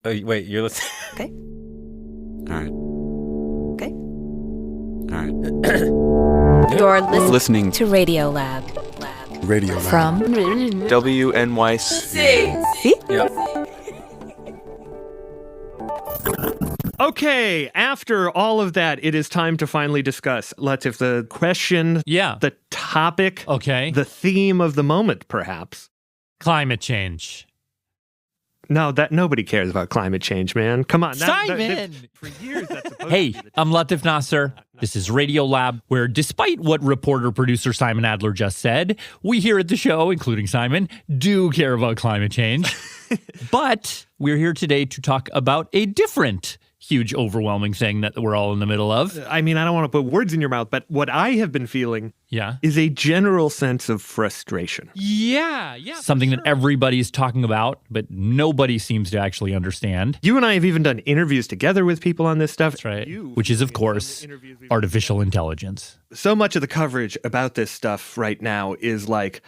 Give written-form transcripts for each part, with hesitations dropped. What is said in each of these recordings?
Oh, wait, you're listening? Okay. All right. Okay. All right. You're Listening to Radiolab. Radiolab. From WNYC. See? Yep. Okay, after all of that, it is time to finally discuss. Let's, if the question, the topic, the theme of the moment, perhaps. Climate change. No, that nobody cares about climate change, man. Come on. Simon! For years, that's supposed Hey, to be I'm Latif Nasser. This is Radiolab, where despite what reporter-producer Simon Adler just said, we here at the show, including Simon, do care about climate change. But we're here today to talk about a different huge, overwhelming thing that we're all in the middle of. I mean, I don't want to put words in your mouth, but what I have been feeling is a general sense of frustration. Yeah. Something that everybody's talking about, but nobody seems to actually understand. You and I have even done interviews together with people on this stuff. That's right. Which is, of course, artificial intelligence. So much of the coverage about this stuff right now is like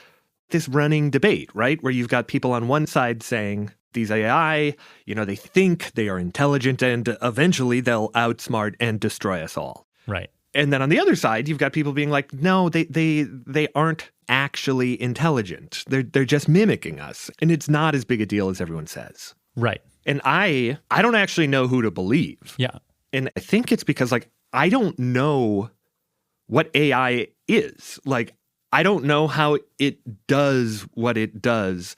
this running debate, right? Where you've got people on one side saying, these AI, they think they are intelligent and eventually they'll outsmart and destroy us all. Right. And then on the other side, you've got people being like, no, they aren't actually intelligent. They're just mimicking us. And it's not as big a deal as everyone says. Right. And I don't actually know who to believe. Yeah. And I think it's because I don't know what AI is. I don't know how it does what it does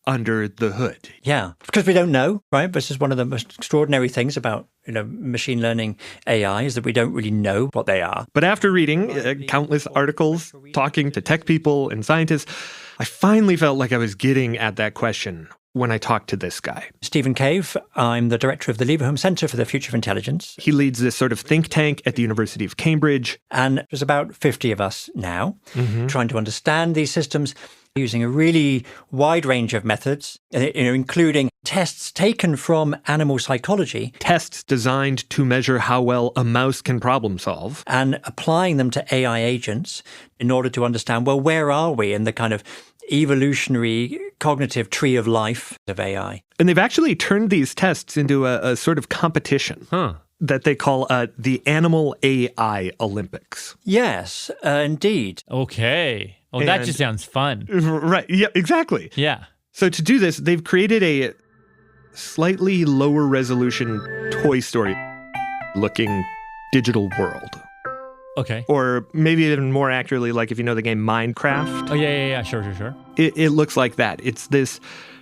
under the hood. Yeah, because we don't know, right? This is one of the most extraordinary things about machine learning AI is that we don't really know what they are. But after reading countless articles, talking to tech people and scientists, I finally felt like I was getting at that question when I talked to this guy. Stephen Cave, I'm the director of the Leverhulme Centre for the Future of Intelligence. He leads this sort of think tank at the University of Cambridge. And there's about 50 of us now trying to understand these systems using a really wide range of methods, including tests taken from animal psychology. Tests designed to measure how well a mouse can problem solve. And applying them to AI agents in order to understand, well, where are we in the kind of evolutionary cognitive tree of life of AI. And they've actually turned these tests into a sort of competition that they call the Animal AI Olympics. Yes, indeed. Okay. Oh, that just sounds fun. Right. Yeah, exactly. Yeah. So to do this, they've created a slightly lower resolution Toy Story looking digital world. Okay. Or maybe even more accurately, like if you know the game Minecraft. Oh, yeah. Sure. It looks like that. It's this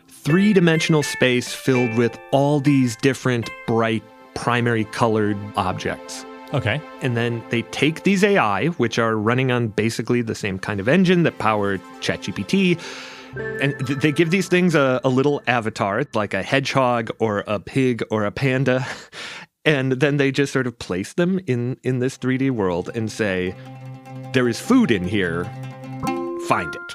three-dimensional space filled with all these different bright primary colored objects. Okay. And then they take these AI, which are running on basically the same kind of engine that powered ChatGPT, and they give these things a little avatar, like a hedgehog or a pig or a panda, and then they just sort of place them in this 3D world and say, there is food in here, find it.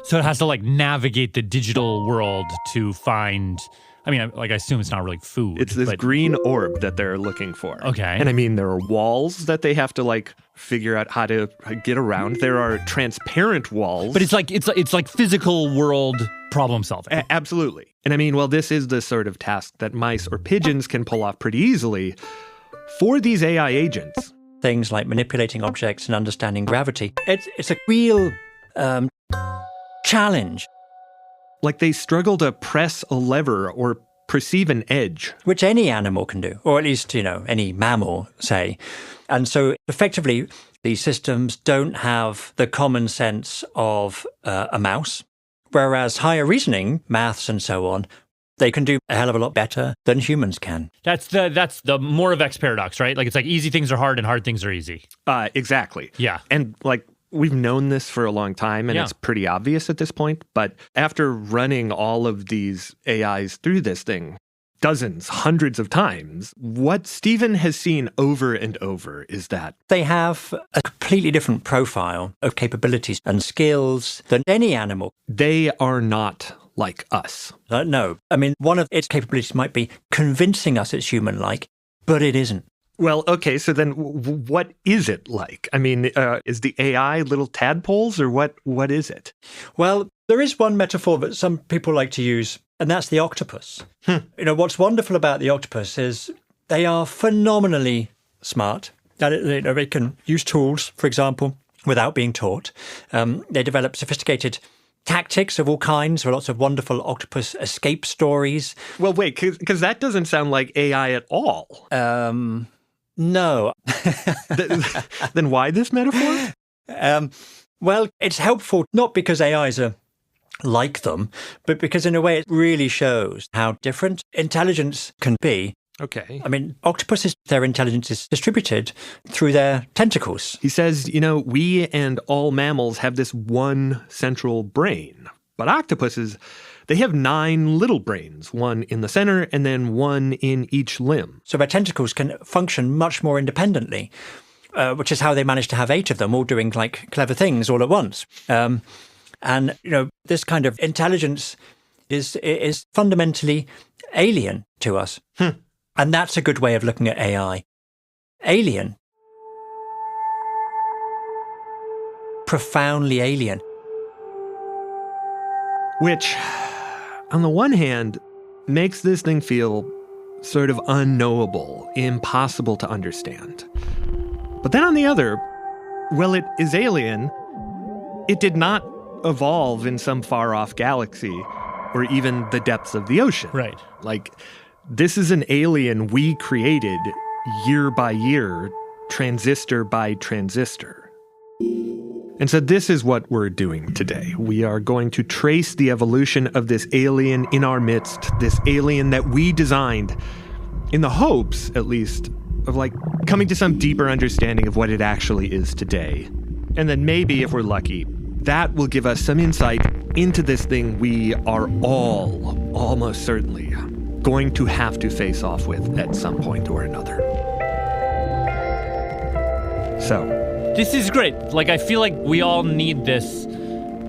So it has to navigate the digital world to find... I assume it's not really food. It's this green orb that they're looking for. Okay. And there are walls that they have to figure out how to get around. There are transparent walls. But it's like physical world problem solving. Absolutely. And this is the sort of task that mice or pigeons can pull off pretty easily. For these AI agents, things like manipulating objects and understanding gravity, it's a real challenge. They struggle to press a lever or perceive an edge. Which any animal can do, or at least, any mammal, say. And so effectively, these systems don't have the common sense of a mouse, whereas higher reasoning, maths and so on, they can do a hell of a lot better than humans can. That's the more of X paradox, right? It's easy things are hard and hard things are easy. Exactly. Yeah. And we've known this for a long time, and it's pretty obvious at this point. But after running all of these AIs through this thing dozens, hundreds of times, what Stephen has seen over and over is that they have a completely different profile of capabilities and skills than any animal. They are not like us. No. One of its capabilities might be convincing us it's human-like, but it isn't. Well, okay, so then what is it like? Is the AI little tadpoles, or what is it? Well, There is one metaphor that some people like to use, and that's the octopus. What's wonderful about the octopus is they are phenomenally smart. That they can use tools, for example, without being taught. They develop sophisticated tactics of all kinds. There are lots of wonderful octopus escape stories. Well, wait, because that doesn't sound like AI at all. No. Then why this metaphor? Well, it's helpful not because AIs are like them, but because in a way it really shows how different intelligence can be. Okay. I mean, octopuses, their intelligence is distributed through their tentacles. He says, we and all mammals have this one central brain. But octopuses, they have 9 little brains, one in the center and then one in each limb. So their tentacles can function much more independently, which is how they manage to have 8 of them all doing like clever things all at once. And this kind of intelligence is fundamentally alien to us. And that's a good way of looking at AI. Alien. Profoundly alien. Which, on the one hand, makes this thing feel sort of unknowable, impossible to understand. But then on the other, well, it is alien. It did not evolve in some far-off galaxy or even the depths of the ocean. Right. Like, this is an alien we created year by year, transistor by transistor. And so this is what we're doing today. We are going to trace the evolution of this alien in our midst, this alien that we designed in the hopes, at least, of coming to some deeper understanding of what it actually is today. And then maybe, if we're lucky, that will give us some insight into this thing we are all, almost certainly, going to have to face off with at some point or another. So, This is great. I feel like we all need this.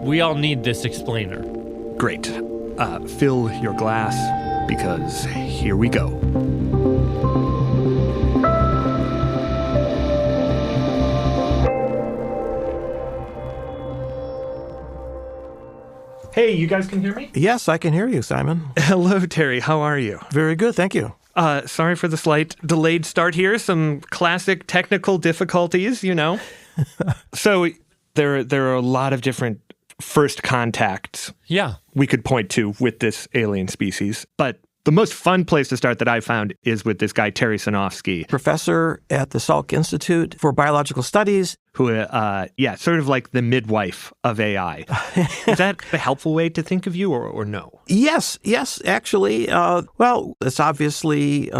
We all need this explainer. great. Fill your glass, because here we go. Hey, you guys can hear me? Yes, I can hear you, Simon. Hello, Terry. How are you? Very good, thank you. Sorry for the slight delayed start here. Some classic technical difficulties, So there are a lot of different first contacts we could point to with this alien species. But the most fun place to start that I found is with this guy, Terry Sinofsky. Professor at the Salk Institute for Biological Studies. Who, sort of like the midwife of AI. Is that the helpful way to think of you or no? Yes, actually. Well, it's obviously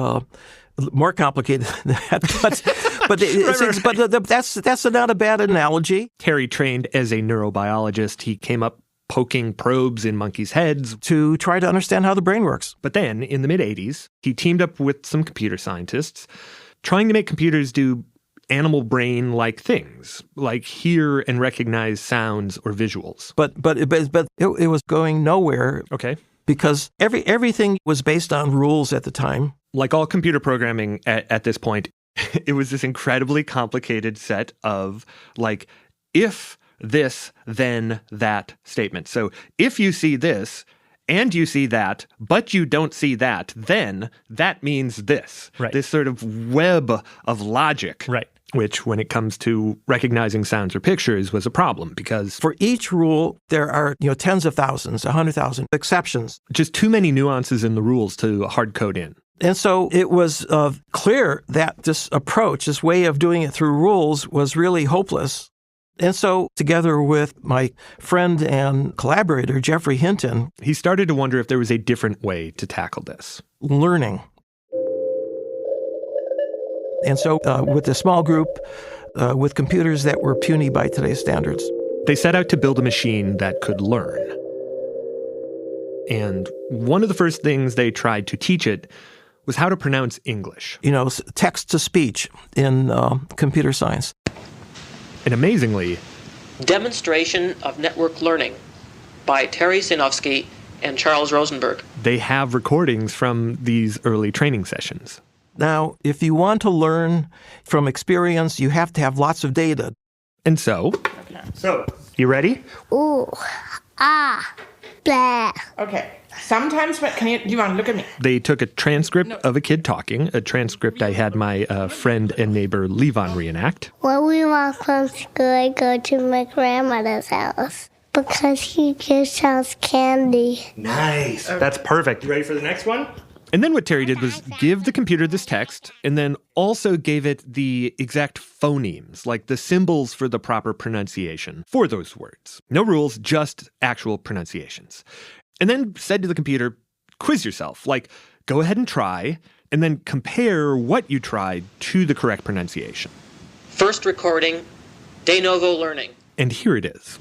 more complicated than that, but that's not a bad analogy. Terry trained as a neurobiologist. He came up poking probes in monkeys' heads to try to understand how the brain works. But then, in the mid-'80s, he teamed up with some computer scientists trying to make computers do animal brain-like things, like hear and recognize sounds or visuals. But it was going nowhere. Okay. Because everything was based on rules at the time. Like all computer programming at this point, it was this incredibly complicated set of, if this, then that statement. So if you see this and you see that, but you don't see that, then that means this. Right. This sort of web of logic. Right. Which, when it comes to recognizing sounds or pictures, was a problem because for each rule, there are tens of thousands, 100,000 exceptions. Just too many nuances in the rules to hard code in. And so it was clear that this approach, this way of doing it through rules, was really hopeless. And so, together with my friend and collaborator, Jeffrey Hinton, he started to wonder if there was a different way to tackle this. Learning. And so, with a small group, with computers that were puny by today's standards, they set out to build a machine that could learn. And one of the first things they tried to teach it was how to pronounce English. Text-to-speech in computer science. And amazingly, Demonstration of Network Learning by Terry Sinofsky and Charles Rosenberg. They have recordings from these early training sessions. Now, if you want to learn from experience, you have to have lots of data. And so, you ready? Ooh, ah, blah. Okay. Sometimes, do you want to look at me? They took a transcript of a kid talking, a transcript I had my friend and neighbor Levon reenact. When we walk from school, I go to my grandmother's house because he gives us candy. Nice. That's perfect. You ready for the next one? And then what Terry did was give the computer this text and then also gave it the exact phonemes, like the symbols for the proper pronunciation for those words. No rules, just actual pronunciations. And then said to the computer, quiz yourself, like go ahead and try, and then compare what you tried to the correct pronunciation. First recording, de novo learning. And here it is.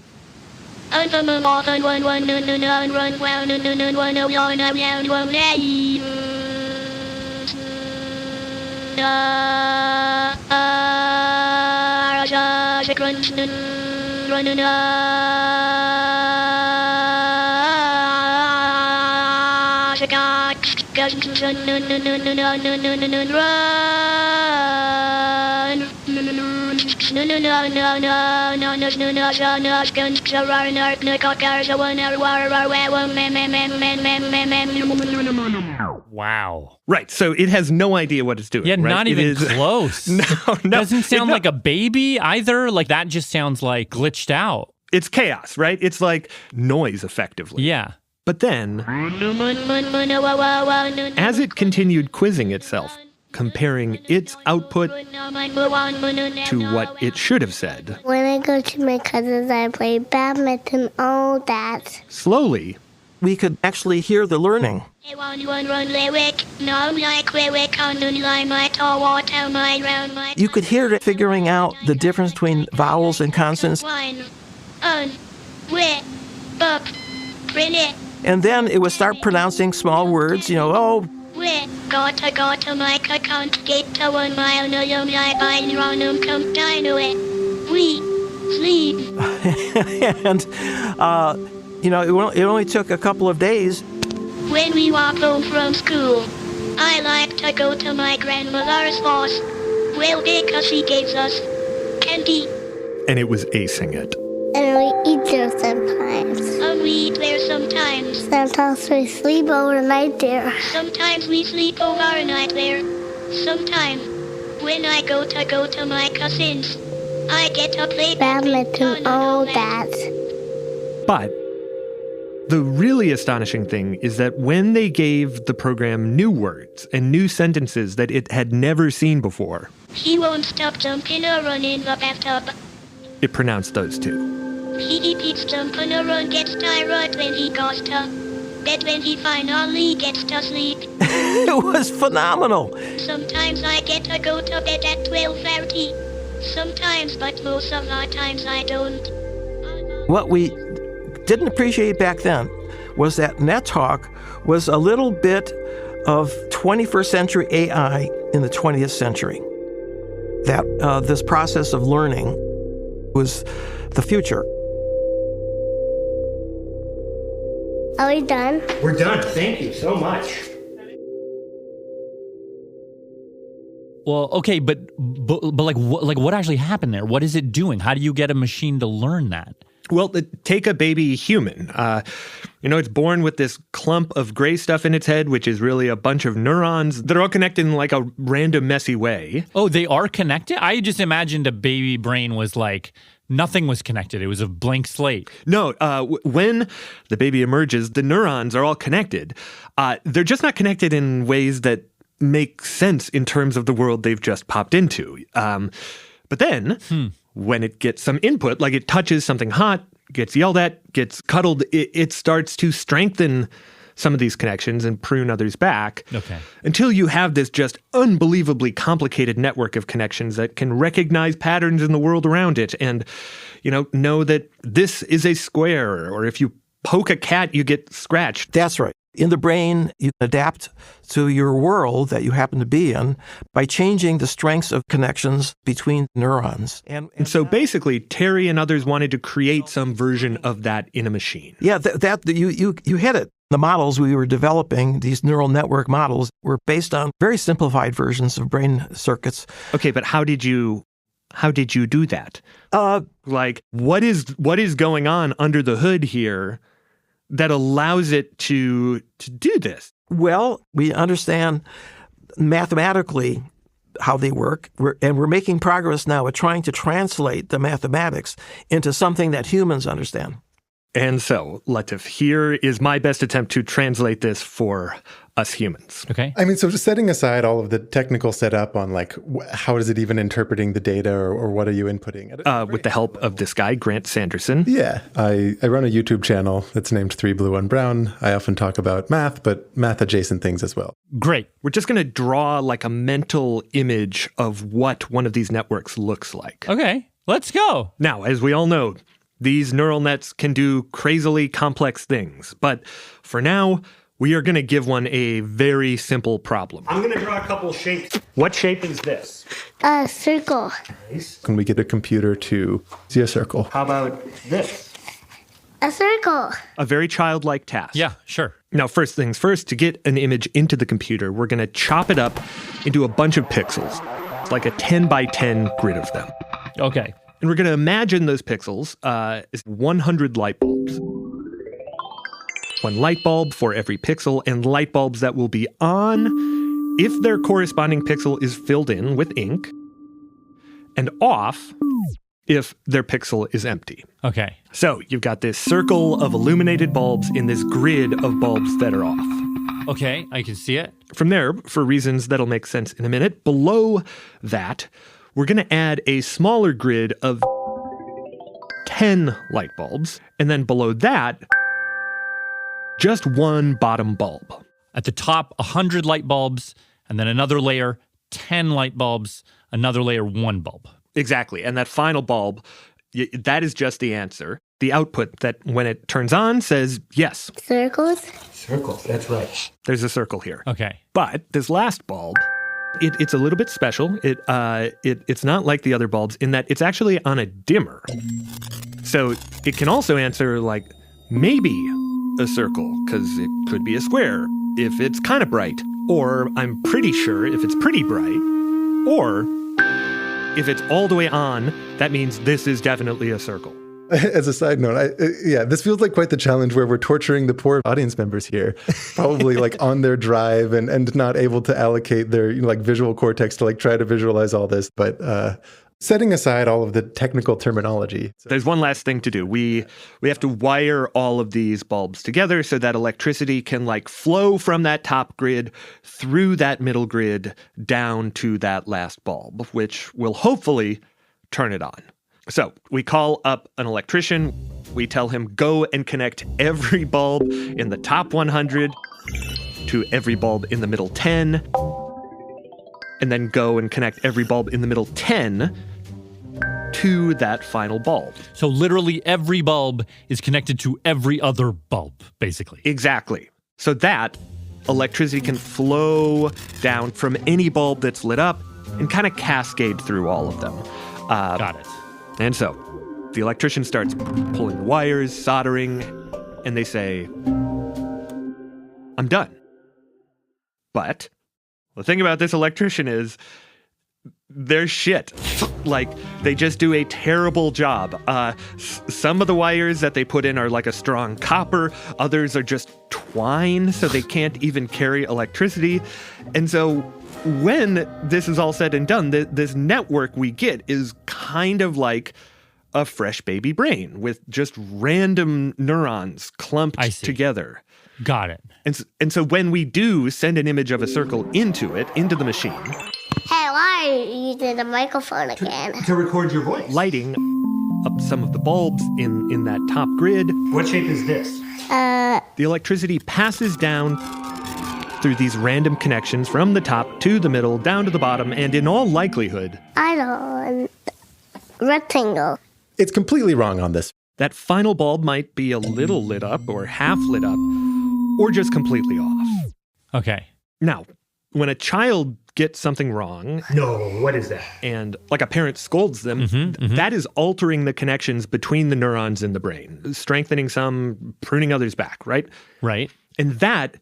Wow. Right, so it has no idea what it's doing. Yeah, right? not even close. No. Doesn't sound like a baby either. Like that just sounds like glitched out. It's chaos, right? It's like noise, effectively. Yeah. But then, as it continued quizzing itself, comparing its output to what it should have said, When I go to my cousins, I play badminton, all that. slowly, We could actually hear the learning. You could hear it figuring out the difference between vowels and consonants. And then it would start pronouncing small words, and, it only took a couple of days. When we walk home from school, I like to go to my grandmother's house. Well, because she gives us candy. and it was acing it. And we eat there sometimes. We eat there sometimes. Sometimes we sleep overnight there. Sometimes we sleep overnight there. Sometimes, when I go to my cousins, I get to play badminton, all that. But the really astonishing thing is that when they gave the program new words and new sentences that it had never seen before, he won't stop jumping or running in the bathtub. It pronounced those two. He keeps jumping around, gets tired when he goes to bed, when he finally gets to sleep. It was phenomenal. Sometimes I get to go to bed at 12:30. Sometimes, but most of the times I don't. What we didn't appreciate back then was that NETtalk was a little bit of 21st century AI in the 20th century. That this process of learning was the future. Are we done? We're done. Thank you so much. Well, okay, but like what actually happened there? What is it doing? How do you get a machine to learn that? Well, take a baby human. It's born with this clump of gray stuff in its head, which is really a bunch of neurons that are all connected in like a random, messy way. Oh, they are connected? I just imagined a baby brain was like, nothing was connected. It was a blank slate. No, when the baby emerges, the neurons are all connected. They're just not connected in ways that make sense in terms of the world they've just popped into. But then, when it gets some input, like it touches something hot, gets yelled at, gets cuddled, it starts to strengthen some of these connections and prune others back. Okay. Until you have this just unbelievably complicated network of connections that can recognize patterns in the world around it and, know that this is a square, or if you poke a cat, you get scratched. That's right. In the brain, you adapt to your world that you happen to be in by changing the strengths of connections between neurons. And so basically, Terry and others wanted to create some version of that in a machine. Yeah, you hit it. The models we were developing, these neural network models, were based on very simplified versions of brain circuits. Okay, but how did you do that? What is going on under the hood here that allows it to do this? Well, we understand mathematically how they work, and we're making progress now at trying to translate the mathematics into something that humans understand. And so, Latif, here is my best attempt to translate this for us humans. Okay. I mean, so just setting aside all of the technical setup on like, how is it even interpreting the data or what are you inputting? With the help of this guy, Grant Sanderson. Yeah. I run a YouTube channel that's named 3 Blue 1 Brown. I often talk about math, but math adjacent things as well. Great. We're just going to draw like a mental image of what one of these networks looks like. Okay. Let's go. Now, as we all know, these neural nets can do crazily complex things. But for now, we are going to give one a very simple problem. I'm going to draw a couple shapes. What shape is this? A circle. Nice. Can we get a computer to see a circle? How about this? A circle. A very childlike task. Yeah, sure. Now, first things first, to get an image into the computer, we're going to chop it up into a bunch of pixels. It's like a 10 by 10 grid of them. Okay. And we're going to imagine those pixels as 100 light bulbs. One light bulb for every pixel, and light bulbs that will be on if their corresponding pixel is filled in with ink, and off if their pixel is empty. Okay. So you've got this circle of illuminated bulbs in this grid of bulbs that are off. Okay, I can see it. From there, for reasons that'll make sense in a minute, below that, we're going to add a smaller grid of 10 light bulbs, and then below that, just one bottom bulb. At the top, 100 light bulbs, and then another layer, 10 light bulbs, another layer, 1 bulb. Exactly. And that final bulb, that is just the answer. The output that when it turns on says yes. Circles? Circles, that's right. There's a circle here. Okay. But this last bulb, it's a little bit special. It's not like the other bulbs in that it's actually on a dimmer. So it can also answer like maybe a circle, because it could be a square if it's kind of bright, or I'm pretty sure if it's pretty bright, or if it's all the way on, that means this is definitely a circle. As a side note, this feels like quite the challenge where we're torturing the poor audience members here, probably like on their drive and not able to allocate their like visual cortex to like try to visualize all this. But setting aside all of the technical terminology. There's one last thing to do. We have to wire all of these bulbs together so that electricity can like flow from that top grid through that middle grid down to that last bulb, which will hopefully turn it on. So we call up an electrician. We tell him, go and connect every bulb in the top 100 to every bulb in the middle 10, and then go and connect every bulb in the middle 10 to that final bulb. So literally every bulb is connected to every other bulb, basically. Exactly. So that electricity can flow down from any bulb that's lit up and kind of cascade through all of them. Got it. And so the electrician starts pulling the wires, soldering, and they say, I'm done. But the thing about this electrician is they're shit. Like, they just do a terrible job. Some of the wires that they put in are like a strong copper. Others are just twine, so they can't even carry electricity. And so when this is all said and done, this network we get is kind of like a fresh baby brain with just random neurons clumped together. Got it. And so when we do send an image of a circle into the machine. Hey, why are you using the microphone again? To record your voice. Lighting up some of the bulbs in that top grid. What shape is this? The electricity passes down through these random connections from the top to the middle, down to the bottom, and in all likelihood... I don't... rectangle. It's completely wrong on this. That final bulb might be a little lit up or half lit up, or just completely off. Okay. Now, when a child gets something wrong... No, what is that? And like a parent scolds them, that is altering the connections between the neurons in the brain, strengthening some, pruning others back, right? Right. And that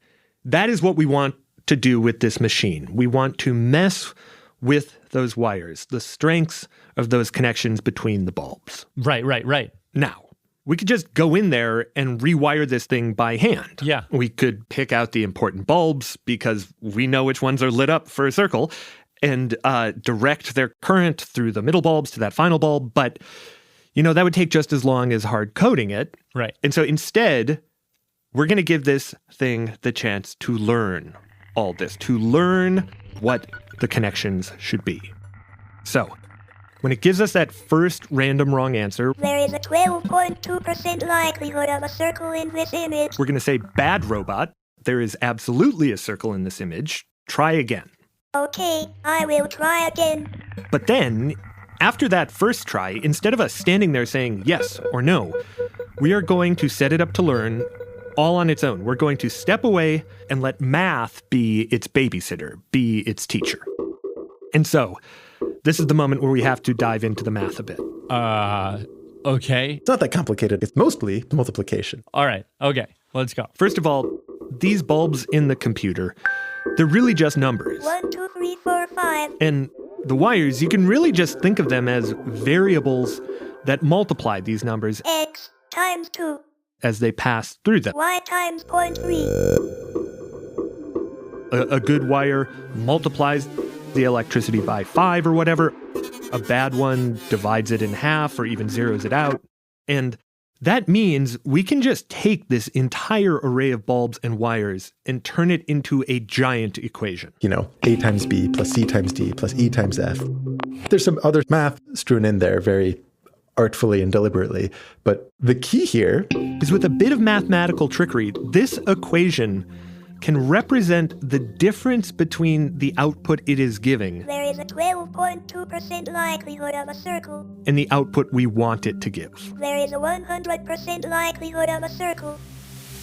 is what we want to do with this machine. We want to mess with those wires, the strengths of those connections between the bulbs. Right. Now, we could just go in there and rewire this thing by hand. Yeah. We could pick out the important bulbs because we know which ones are lit up for a circle and direct their current through the middle bulbs to that final bulb. But, that would take just as long as hard coding it. Right. And so instead, we're going to give this thing the chance to learn all this, to learn what the connections should be. So when it gives us that first random wrong answer, there is a 12.2% likelihood of a circle in this image. We're going to say, bad robot, there is absolutely a circle in this image. Try again. Okay, I will try again. But then, after that first try, instead of us standing there saying yes or no, we are going to set it up to learn all on its own. We're going to step away and let math be its babysitter, be its teacher. And so, this is the moment where we have to dive into the math a bit. Okay. It's not that complicated. It's mostly multiplication. All right. Okay. Let's go. First of all, these bulbs in the computer, they're really just numbers. 1, 2, 3, 4, 5. And the wires, you can really just think of them as variables that multiply these numbers. X times 2. As they pass through them. Y times 0.3. A good wire multiplies the electricity by 5 or whatever. A bad one divides it in half or even zeroes it out. And that means we can just take this entire array of bulbs and wires and turn it into a giant equation. A times B plus C times D plus E times F. There's some other math strewn in there very artfully and deliberately. But the key here is with a bit of mathematical trickery, this equation can represent the difference between the output it is giving. There is a 12.2% likelihood of a circle. And the output we want it to give. There is a 100% likelihood of a circle.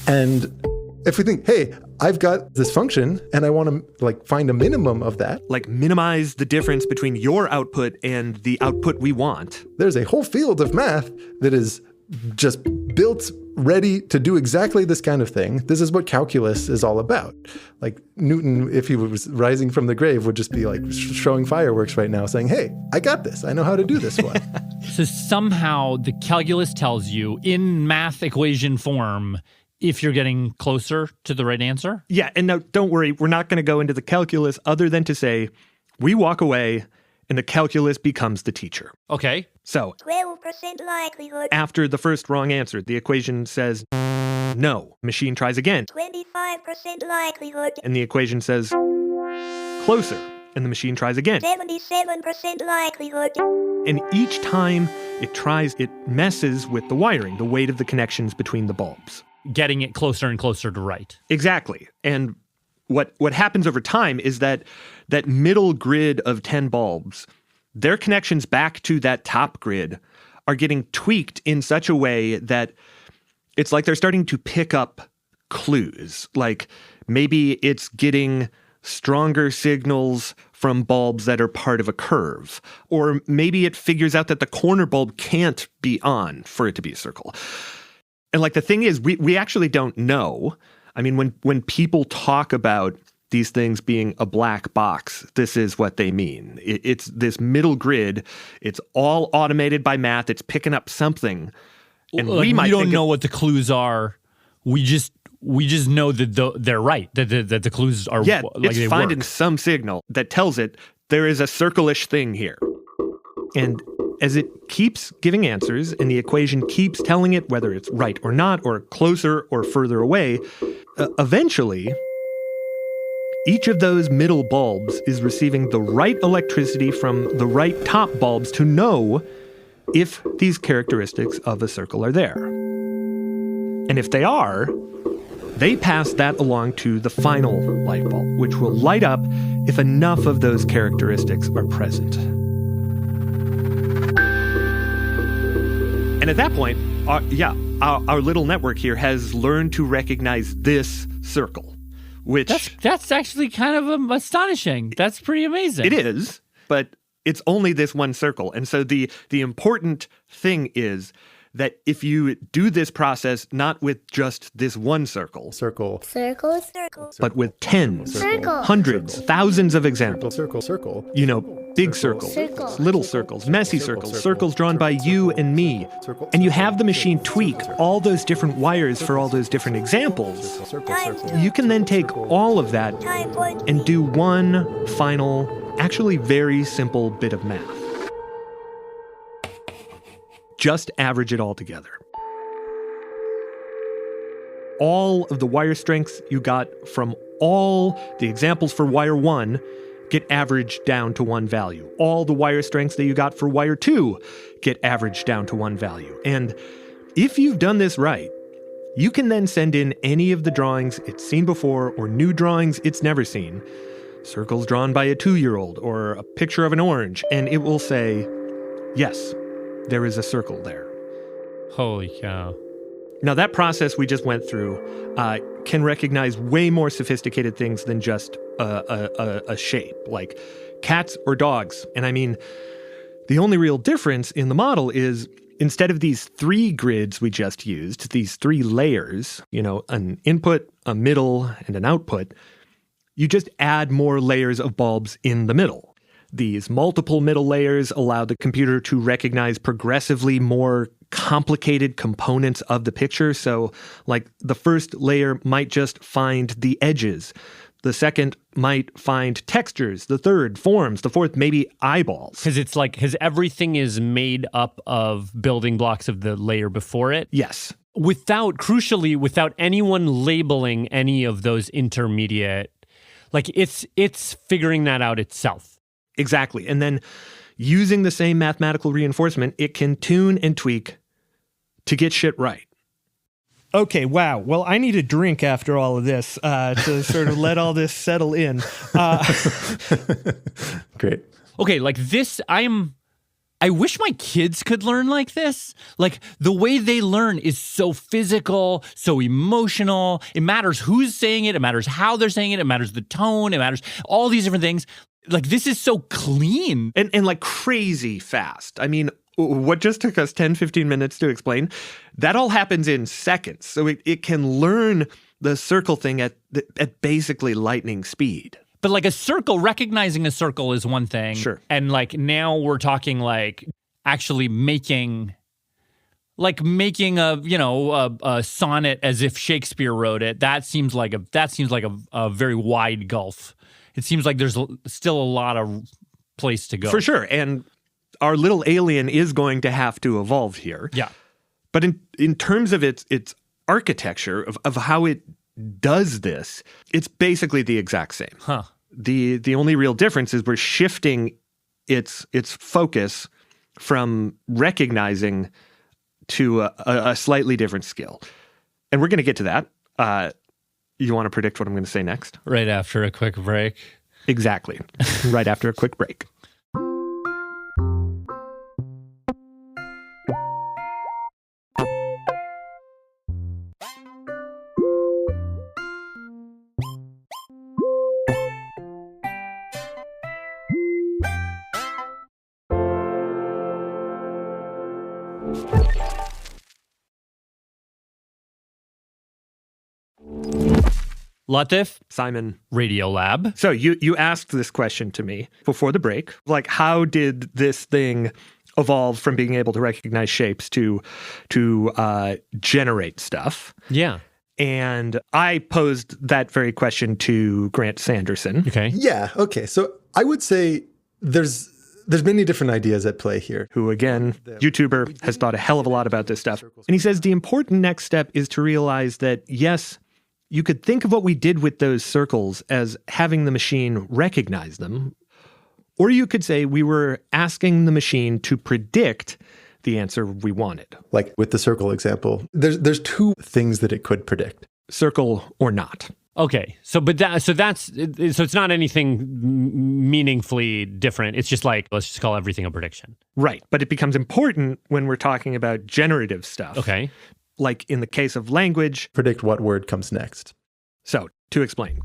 And if we think, hey, I've got this function and I want to find a minimum of that. Minimize the difference between your output and the output we want. There's a whole field of math that is just built, ready to do exactly this kind of thing. This is what calculus is all about. Newton, if he was rising from the grave, would just be showing fireworks right now saying, hey, I got this. I know how to do this one. So somehow the calculus tells you in math equation form if you're getting closer to the right answer? Yeah, and now don't worry, we're not going to go into the calculus other than to say we walk away and the calculus becomes the teacher. Okay. So 12% likelihood. After the first wrong answer, the equation says no. Machine tries again. 25% likelihood. And the equation says closer. And the machine tries again. 77% likelihood. And each time it tries, it messes with the wiring, the weight of the connections between the bulbs. Getting it closer and closer to right. Exactly. And what happens over time is that middle grid of 10 bulbs, their connections back to that top grid are getting tweaked in such a way that it's like they're starting to pick up clues. Maybe it's getting stronger signals from bulbs that are part of a curve. Or maybe it figures out that the corner bulb can't be on for it to be a circle. And the thing is, we actually don't know. I mean, when people talk about these things being a black box, this is what they mean. It's this middle grid. It's all automated by math. It's picking up something. And we don't know what the clues are. We just know that they're right, that the clues are it's finding some signal that tells it there is a circle-ish thing here. And as it keeps giving answers and the equation keeps telling it whether it's right or not, or closer or further away, eventually, each of those middle bulbs is receiving the right electricity from the right top bulbs to know if these characteristics of a circle are there. And if they are, they pass that along to the final light bulb, which will light up if enough of those characteristics are present. And at that point, our little network here has learned to recognize this circle, which... That's actually kind of astonishing. That's pretty amazing. It is, but it's only this one circle. And so the important thing is that if you do this process not with just this one circle, Circle. Circle. but with tens, Circle. hundreds, thousands of examples, Circle. you know, big circles, Circle. little circles, messy circles, circles drawn by you and me, and you have the machine tweak all those different wires for all those different examples, you can then take all of that and do one final, actually very simple bit of math. Just average it all together. All of the wire strengths you got from all the examples for wire 1 get averaged down to one value. All the wire strengths that you got for wire 2 get averaged down to one value. And if you've done this right, you can then send in any of the drawings it's seen before or new drawings it's never seen. Circles drawn by a 2-year-old or a picture of an orange, and it will say, yes, there is a circle there. Holy cow. Now, that process we just went through can recognize way more sophisticated things than just a shape, like cats or dogs. And I mean, the only real difference in the model is instead of these 3 grids we just used, these 3 layers, you know, an input, a middle, and an output, you just add more layers of bulbs in the middle. These multiple middle layers allow the computer to recognize progressively more complicated components of the picture. So, like, the first layer might just find the edges. The second might find textures. The third, forms. The fourth, maybe eyeballs. Because everything is made up of building blocks of the layer before it. Yes. Crucially, without anyone labeling any of those intermediate, like it's figuring that out itself. Exactly. And then using the same mathematical reinforcement, it can tune and tweak to get shit right. Okay, wow. Well, I need a drink after all of this to sort of let all this settle in. Great. Okay, like this, I wish my kids could learn like this. Like, the way they learn is so physical, so emotional. It matters who's saying it. It matters how they're saying it. It matters the tone. It matters all these different things. Like, this is so clean. And like crazy fast. I mean, what just took us 10, 15 minutes to explain, that all happens in seconds. So it can learn the circle thing at basically lightning speed. But like recognizing a circle is one thing. Sure. And like now we're talking like actually making a sonnet as if Shakespeare wrote it. That seems like a very wide gulf. It seems like there's still a lot of place to go. For sure. And our little alien is going to have to evolve here. Yeah. But in terms of its architecture, of how it does this, it's basically the exact same. Huh. The only real difference is we're shifting its focus from recognizing to a slightly different skill. And we're going to get to that. You want to predict what I'm going to say next? Right after a quick break. Exactly. Right after a quick break. Latif, Simon, Radiolab. So you asked this question to me before the break. Like, how did this thing evolve from being able to recognize shapes to generate stuff? Yeah. And I posed that very question to Grant Sanderson. Okay. Yeah. Okay. So I would say there's many different ideas at play here. Who, again, YouTuber, has thought a hell of a lot about this stuff. And he says the important next step is to realize that, yes, you could think of what we did with those circles as having the machine recognize them, or you could say we were asking the machine to predict the answer we wanted. Like with the circle example, there's 2 things that it could predict. Circle or not. Okay. So it's not anything meaningfully different. It's just like, let's just call everything a prediction. Right. But it becomes important when we're talking about generative stuff. Okay. Like in the case of language. Predict what word comes next. So, to explain,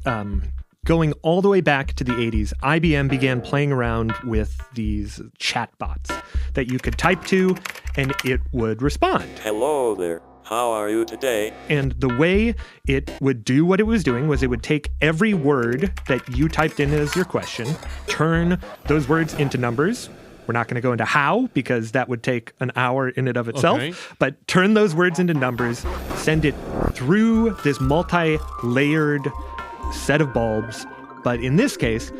Going all the way back to the 80s, IBM began playing around with these chatbots that you could type to and it would respond. Hello there. How are you today? And the way it would do what it was doing was it would take every word that you typed in as your question, turn those words into numbers. We're not going to go into how because that would take an hour in and of itself, but turn those words into numbers, send it through this multi-layered set of bulbs. But in this case,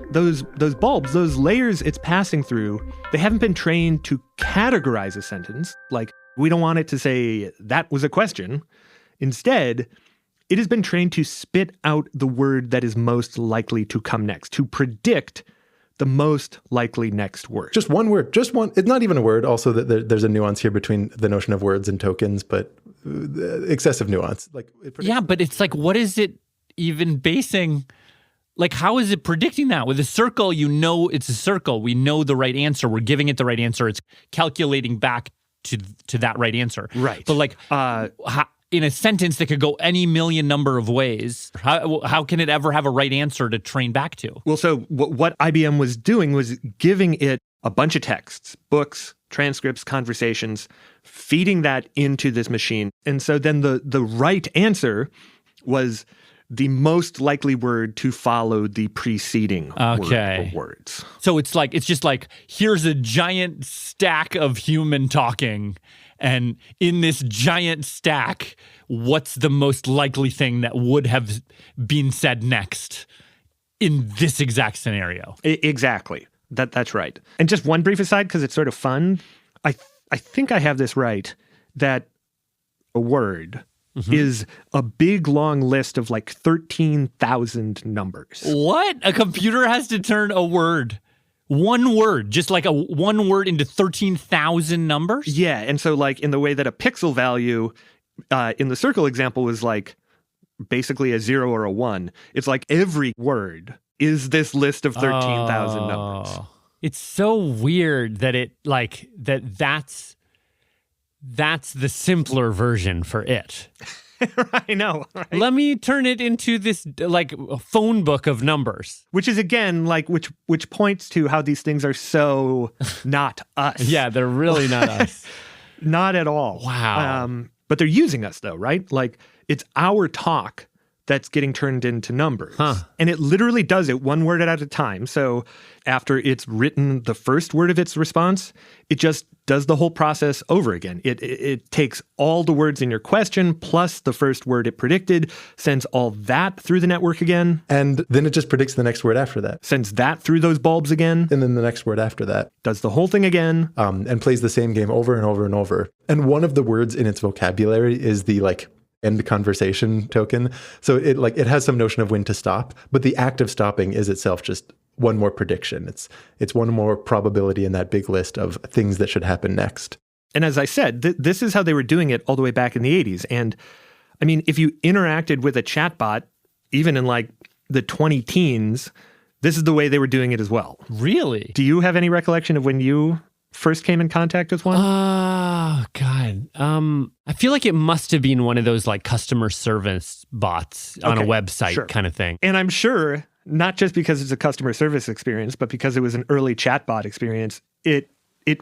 those bulbs, those layers it's passing through, they haven't been trained to categorize a sentence. Like, we don't want it to say, that was a question. Instead, it has been trained to spit out the word that is most likely to come next, to predict the most likely next word. Just one word, just one. It's not even a word. Also, there's a nuance here between the notion of words and tokens, but excessive nuance. But it's like, what is it even basing? Like, how is it predicting that? With a circle, you know it's a circle. We know the right answer. We're giving it the right answer. It's calculating back to that right answer. Right. But like in a sentence that could go any million number of ways, how can it ever have a right answer to train back to? Well, so what IBM was doing was giving it a bunch of texts, books, transcripts, conversations, feeding that into this machine. And so then the right answer was the most likely word to follow the preceding word or words. So it's just like, here's a giant stack of human talking, and in this giant stack, what's the most likely thing that would have been said next in this exact scenario? Exactly. That's right. And just one brief aside, because it's sort of fun, I think I have this right, that a word is a big, long list of like 13,000 numbers. What? A computer has to turn a word, one word, just like one word into 13,000 numbers? Yeah, and so like in the way that a pixel value in the circle example was like basically a 0 or a 1, it's like every word is this list of 13,000 numbers. It's so weird that that's the simpler version for it. I know, right? Let me turn it into this like phone book of numbers. Which is again like which points to how these things are so not us. Yeah, they're really not us. Not at all. Wow. But they're using us though, right? Like it's our talk that's getting turned into numbers. And it literally does it one word at a time. So after it's written the first word of its response, it just does the whole process over again. It takes all the words in your question plus the first word it predicted, sends all that through the network again. And then it just predicts the next word after that. Sends that through those bulbs again. And then the next word after that. Does the whole thing again. And plays the same game over and over and over. And one of the words in its vocabulary is the end conversation token. So it has some notion of when to stop, but the act of stopping is itself just one more prediction. It's one more probability in that big list of things that should happen next. And as I said, this is how they were doing it all the way back in the 80s. And I mean, if you interacted with a chatbot, even in like the 20 teens, this is the way they were doing it as well. Really? Do you have any recollection of when you first came in contact with one? Oh, God. I feel like it must have been one of those like customer service bots on a website kind of thing. And I'm sure, not just because it's a customer service experience, but because it was an early chatbot experience, it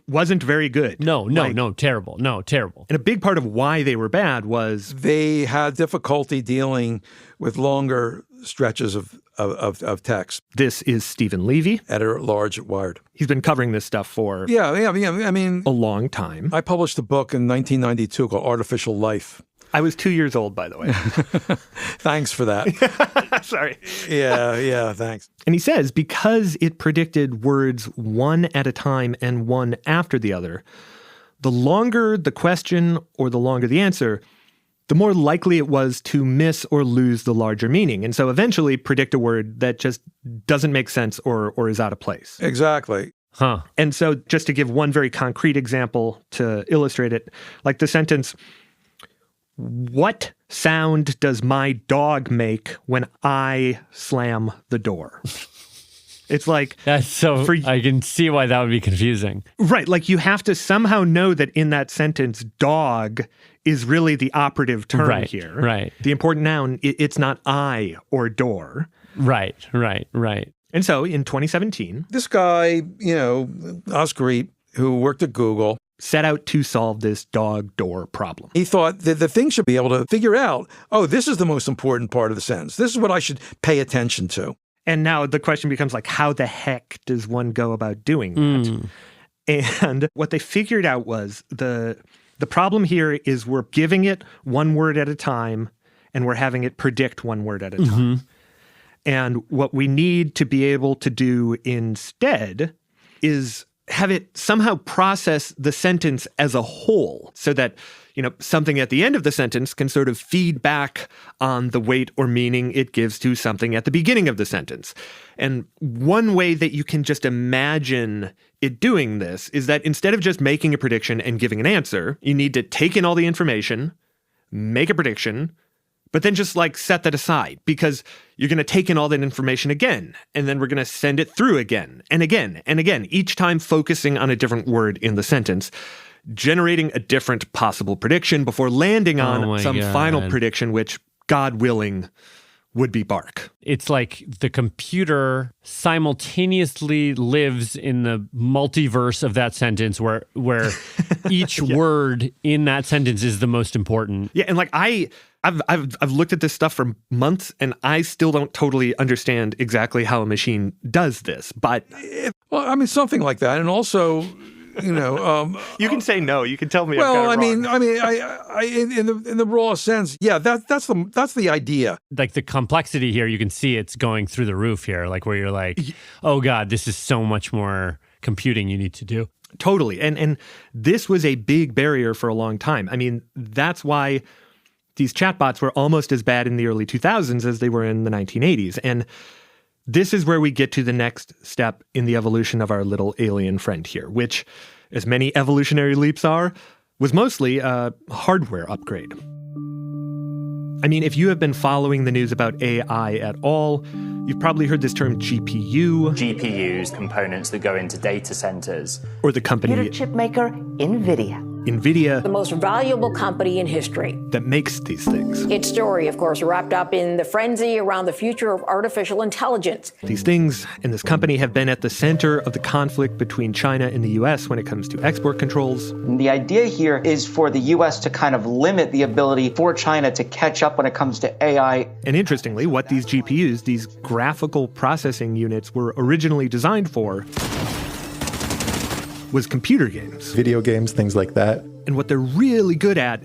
wasn't very good. No, terrible. No, terrible. And a big part of why they were bad was they had difficulty dealing with longer stretches of text. This is Stephen Levy, editor-at-large at Wired. He's been covering this stuff for I mean, a long time. I published a book in 1992 called Artificial Life. I was 2 years old, by the way. Thanks for that. Sorry. Yeah, thanks. And he says because it predicted words one at a time and one after the other, the longer the question or the longer the answer, the more likely it was to miss or lose the larger meaning. And so eventually predict a word that just doesn't make sense or is out of place. Exactly. And so just to give one very concrete example to illustrate it, like the sentence, what sound does my dog make when I slam the door? It's like... That's so... I can see why that would be confusing. Right. Like you have to somehow know that in that sentence, dog is really the operative term here. Right. The important noun, it's not I or door. Right. And so in 2017, this guy, Oscar, who worked at Google, set out to solve this dog door problem. He thought that the thing should be able to figure out, this is the most important part of the sentence. This is what I should pay attention to. And now the question becomes like, how the heck does one go about doing that? And what they figured out was the problem here is we're giving it one word at a time and we're having it predict one word at a time. And what we need to be able to do instead is have it somehow process the sentence as a whole so that, something at the end of the sentence can sort of feed back on the weight or meaning it gives to something at the beginning of the sentence. And one way that you can just imagine it doing this is that instead of just making a prediction and giving an answer, you need to take in all the information, make a prediction, but then just set that aside because you're going to take in all that information again, and then we're going to send it through again and again and again, each time focusing on a different word in the sentence, generating a different possible prediction before landing on some final prediction, which, God willing, would be bark. It's like the computer simultaneously lives in the multiverse of that sentence where each word in that sentence is the most important. Yeah, and I've looked at this stuff for months, and I still don't totally understand exactly how a machine does this. But something like that, and also, you can say no. You can tell me. Well, I've got it wrong. I in the raw sense, that's the idea. Like the complexity here, you can see it's going through the roof here. Like where you're like, oh God, this is so much more computing you need to do. Totally, and this was a big barrier for a long time. I mean, that's why these chatbots were almost as bad in the early 2000s as they were in the 1980s. And this is where we get to the next step in the evolution of our little alien friend here, which, as many evolutionary leaps are, was mostly a hardware upgrade. I mean, if you have been following the news about AI at all, you've probably heard this term GPU. GPUs, components that go into data centers. Or the company... Computer chip maker, NVIDIA. The most valuable company in history. That makes these things. Its story, of course, wrapped up in the frenzy around the future of artificial intelligence. These things and this company have been at the center of the conflict between China and the U.S. when it comes to export controls. The idea here is for the U.S. to kind of limit the ability for China to catch up when it comes to AI. And interestingly, what these GPUs, these graphical processing units, were originally designed for was computer games. Video games, things like that. And what they're really good at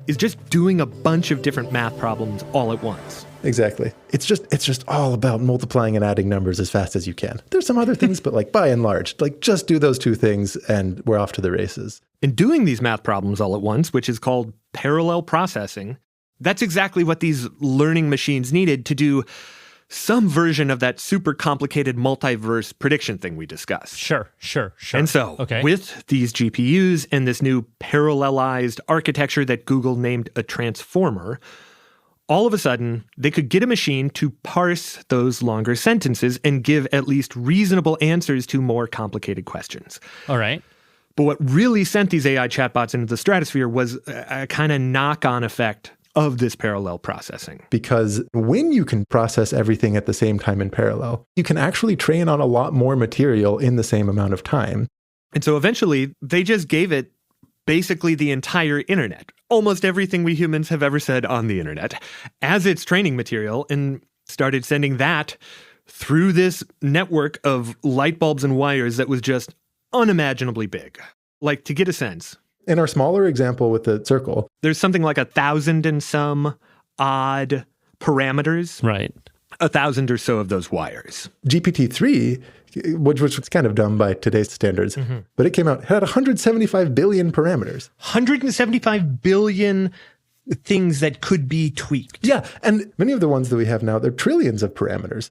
is just doing a bunch of different math problems all at once. Exactly. It's just all about multiplying and adding numbers as fast as you can. There's some other things, but by and large, just do those two things and we're off to the races. And doing these math problems all at once, which is called parallel processing, that's exactly what these learning machines needed to do some version of that super complicated multiverse prediction thing we discussed. Sure. And so, with these GPUs and this new parallelized architecture that Google named a transformer, all of a sudden, they could get a machine to parse those longer sentences and give at least reasonable answers to more complicated questions. All right. But what really sent these AI chatbots into the stratosphere was a kind of knock-on effect of this parallel processing. Because when you can process everything at the same time in parallel, you can actually train on a lot more material in the same amount of time. And so eventually, they just gave it basically the entire internet, almost everything we humans have ever said on the internet, as its training material, and started sending that through this network of light bulbs and wires that was just unimaginably big. Like, to get a sense, in our smaller example with the circle, there's something like 1,000 and some odd parameters. Right. 1,000 or so of those wires. GPT-3, which was kind of dumb by today's standards, but it came out, had 175 billion parameters. 175 billion things that could be tweaked. Yeah, and many of the ones that we have now, they're trillions of parameters.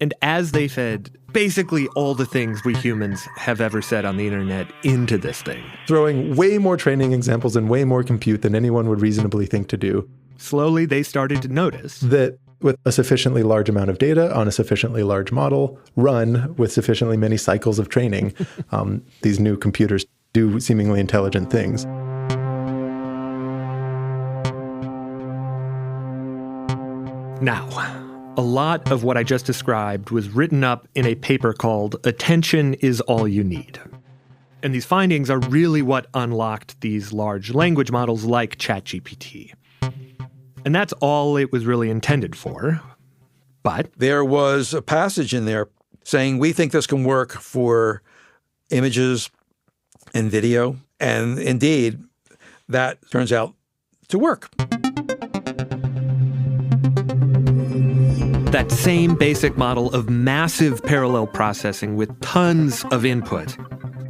And as they fed basically all the things we humans have ever said on the internet into this thing, throwing way more training examples and way more compute than anyone would reasonably think to do, slowly they started to notice that with a sufficiently large amount of data on a sufficiently large model, run with sufficiently many cycles of training, these new computers do seemingly intelligent things. Now, a lot of what I just described was written up in a paper called Attention is All You Need. And these findings are really what unlocked these large language models like ChatGPT. And that's all it was really intended for. But there was a passage in there saying, we think this can work for images and video. And indeed, that turns out to work. That same basic model of massive parallel processing with tons of input,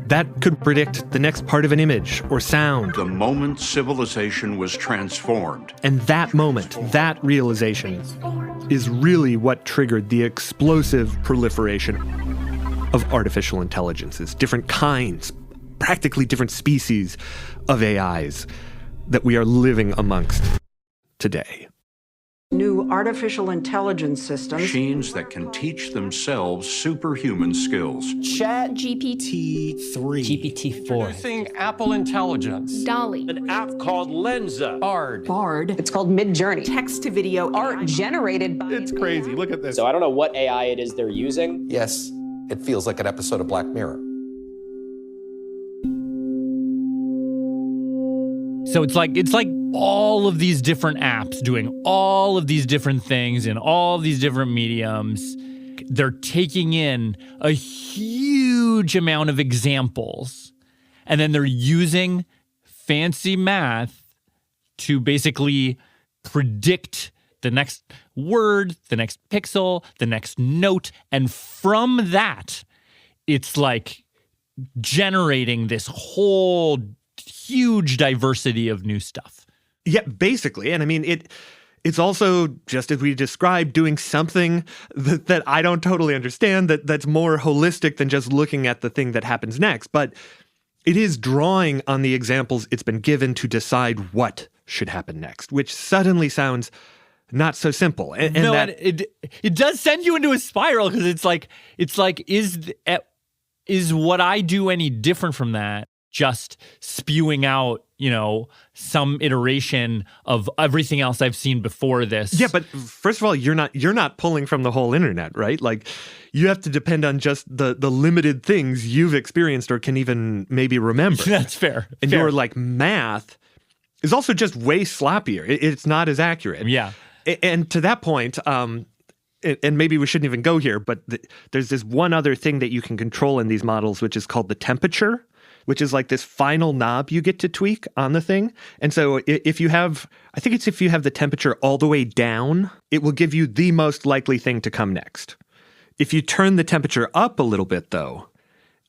that could predict the next part of an image or sound. The moment civilization was transformed. And that moment, that realization, is really what triggered the explosive proliferation of artificial intelligences, different kinds, practically different species of AIs that we are living amongst today. New artificial intelligence systems. Machines that can teach themselves superhuman skills. ChatGPT 3. GPT-4. Introducing Apple Intelligence. Dolly. An app called Lenza. Bard. It's called Midjourney. Text to video art generated by... It's crazy. Look at this. So I don't know what AI it is they're using. Yes, it feels like an episode of Black Mirror. So it's like all of these different apps doing all of these different things in all of these different mediums. They're taking in a huge amount of examples, and then they're using fancy math to basically predict the next word, the next pixel, the next note. And from that, it's like generating this whole huge diversity of new stuff. Yeah, basically. And I mean, it's also, just as we described, doing something that I don't totally understand, that's more holistic than just looking at the thing that happens next. But it is drawing on the examples it's been given to decide what should happen next, which suddenly sounds not so simple. And no, that it does send you into a spiral, because it's like is what I do any different from that? Just spewing out, some iteration of everything else I've seen before this. Yeah, but first of all, you're not pulling from the whole internet, right? Like, you have to depend on just the limited things you've experienced or can even maybe remember. That's fair. And your math is also just way sloppier. It's not as accurate. Yeah. And to that point, and maybe we shouldn't even go here, but there's this one other thing that you can control in these models, which is called the temperature, which is like this final knob you get to tweak on the thing. And so if you have the temperature all the way down, it will give you the most likely thing to come next. If you turn the temperature up a little bit, though,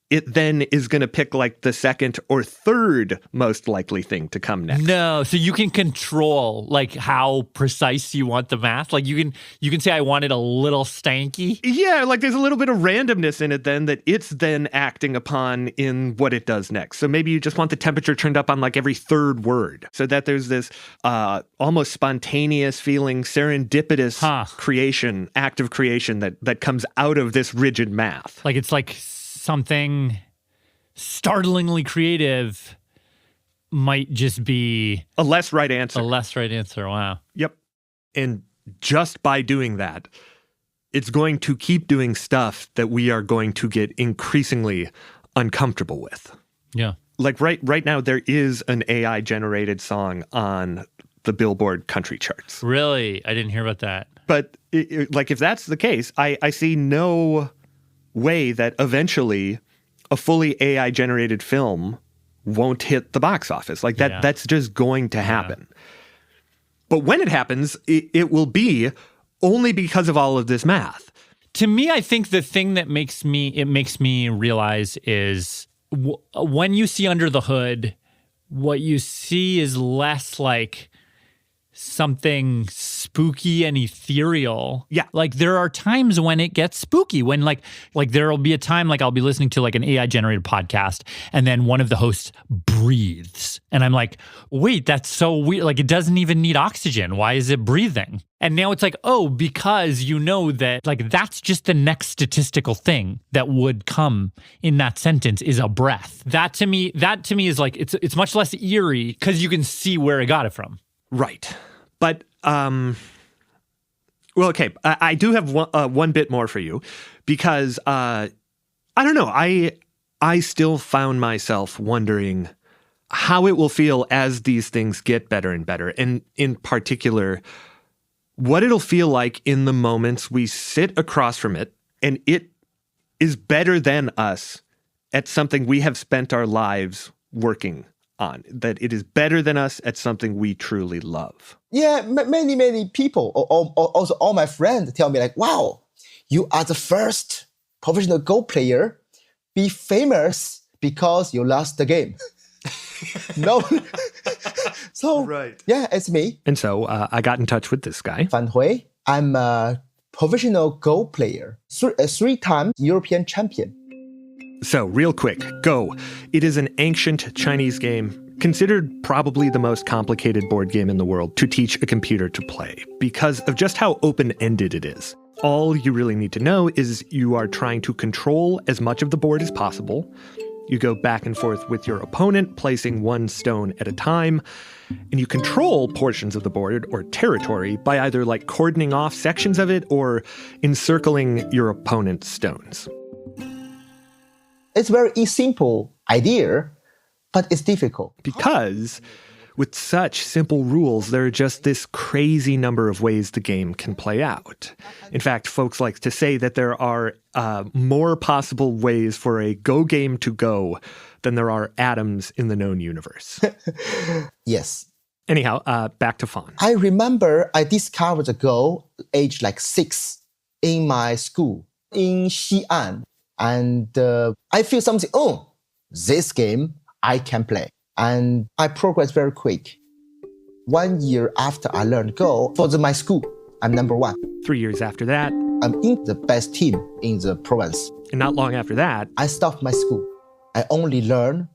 it then is going to pick like the second or third most likely thing to come next. No, so you can control like how precise you want the math. Like you can say I want it a little stanky. Yeah, like there's a little bit of randomness in it then that it's then acting upon in what it does next. So maybe you just want the temperature turned up on like every third word, so that there's this almost spontaneous feeling, serendipitous creation, active creation that comes out of this rigid math. Like it's like something startlingly creative might just be a less right answer. Wow. Yep. And just by doing that, it's going to keep doing stuff that we are going to get increasingly uncomfortable with. Yeah. Like right now, there is an AI-generated song on the Billboard country charts. Really? I didn't hear about that. But if that's the case, I see no way that eventually a fully AI-generated film won't hit the box office. Like that, that's just going to happen. Yeah. But when it happens, it will be only because of all of this math. To me, I think the thing that makes me realize is when you see under the hood, what you see is less like something spooky and ethereal. Yeah. Like there are times when it gets spooky, when like there'll be a time like I'll be listening to like an AI generated podcast and then one of the hosts breathes and I'm like, wait, that's so weird. Like it doesn't even need oxygen. Why is it breathing? And now it's like, oh, because you know that like that's just the next statistical thing that would come in that sentence is a breath. That to me is like it's much less eerie because you can see where it got it from. Right. But Well, okay. I do have one bit more for you because I don't know. I still found myself wondering how it will feel as these things get better and better. And in particular, what it'll feel like in the moments we sit across from it and it is better than us at something we have spent our lives working on, that it is better than us at something we truly love. Yeah, many people, also all my friends tell me like, wow, you are the first professional Go player be famous because you lost the game. No. So, right. Yeah, it's me. And so I got in touch with this guy. Fan Hui. I'm a professional Go player, three-time European champion. So, real quick, Go. It is an ancient Chinese game, considered probably the most complicated board game in the world to teach a computer to play because of just how open-ended it is. All you really need to know is you are trying to control as much of the board as possible. You go back and forth with your opponent, placing one stone at a time, and you control portions of the board or territory by either like cordoning off sections of it or encircling your opponent's stones. It's a very simple idea, but it's difficult. Because with such simple rules, there are just this crazy number of ways the game can play out. In fact, folks like to say that there are more possible ways for a Go game to go than there are atoms in the known universe. Yes. Anyhow, back to Fawn. I remember I discovered the Go age like 6 in my school in Xi'an. And I feel something, this game I can play. And I progress very quick. 1 year after I learned Go, for my school, I'm number 1. 3 years after that, I'm in the best team in the province. And not long after that, I stopped my school. I only learn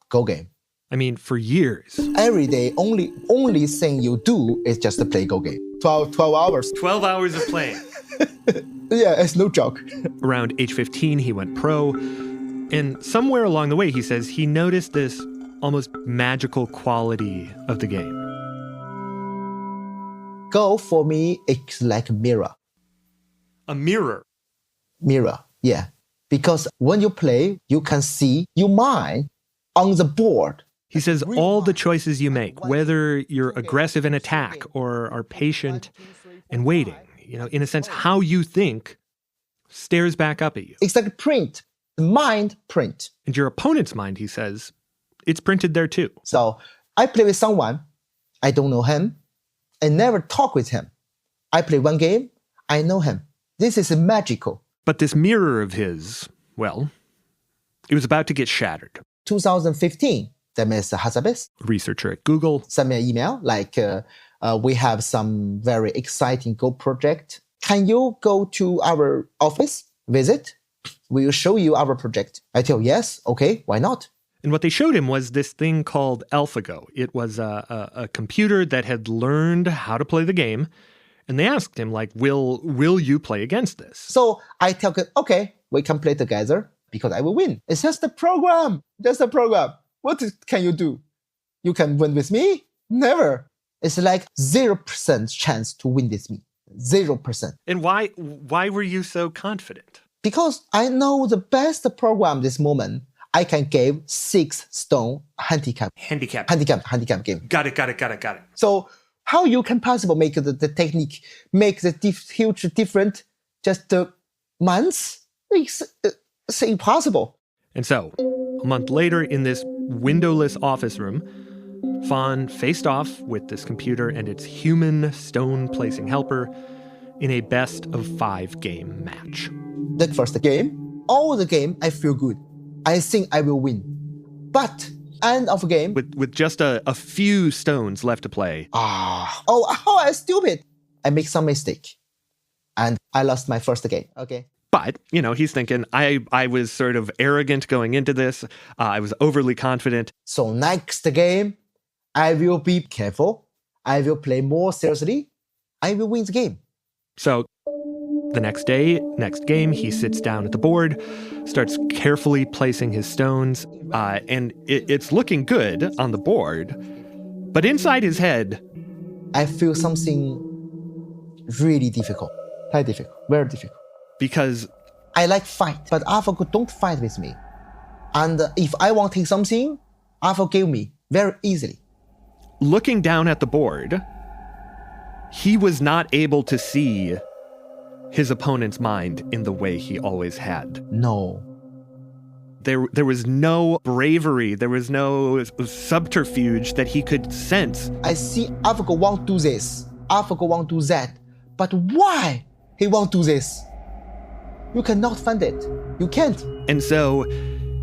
Go game. I mean, for years. Every day, only thing you do is just to play Go game. 12 hours. 12 hours of playing. Yeah, it's no joke. Around age 15, he went pro. And somewhere along the way, he says he noticed this almost magical quality of the game. Go for me, it's like a mirror. A mirror? Mirror, yeah. Because when you play, you can see your mind on the board. He says all the choices you make, whether you're aggressive in attack or are patient and waiting, in a sense, how you think stares back up at you. It's like a print, the mind print. And your opponent's mind, he says, it's printed there too. So I play with someone, I don't know him, I never talk with him. I play one game, I know him. This is magical. But this mirror of his, well, it was about to get shattered. 2015, that Mr. Hazabis, researcher at Google, sent me an email like, we have some very exciting Go project. Can you go to our office, visit? We will show you our project. I tell yes, okay, why not? And what they showed him was this thing called AlphaGo. It was a computer that had learned how to play the game. And they asked him, like, will you play against this? So I tell him, okay, we can play together because I will win. It's just a program. Just a program. What can you do? You can win with me? Never. It's like 0% chance to win with me. 0%. And why were you so confident? Because I know the best program this moment. I can give 6 stone handicap game. Got it. So how you can possibly make the technique make the huge difference just months? It's impossible. And so, a month later in this windowless office room, Fawn faced off with this computer and its human stone-placing helper in a best-of-5 game match. The first game, all the game, I feel good. I think I will win. But end of game, with just a few stones left to play. I'm stupid. I make some mistake. And I lost my first game. Okay. But, he's thinking, I was sort of arrogant going into this. I was overly confident. So next game, I will be careful. I will play more seriously. I will win the game. So the next game, he sits down at the board, starts carefully placing his stones, and it's looking good on the board. But inside his head, I feel something really difficult. Very difficult. Very difficult. Because I like fight, but AlphaGo don't fight with me. And if I want to take something, AlphaGo give me very easily. Looking down at the board, he was not able to see his opponent's mind in the way he always had. No. There was no bravery, there was no subterfuge that he could sense. I see AlphaGo want to do this, AlphaGo want to do that, but why he want to do this? You cannot find it. You can't. And so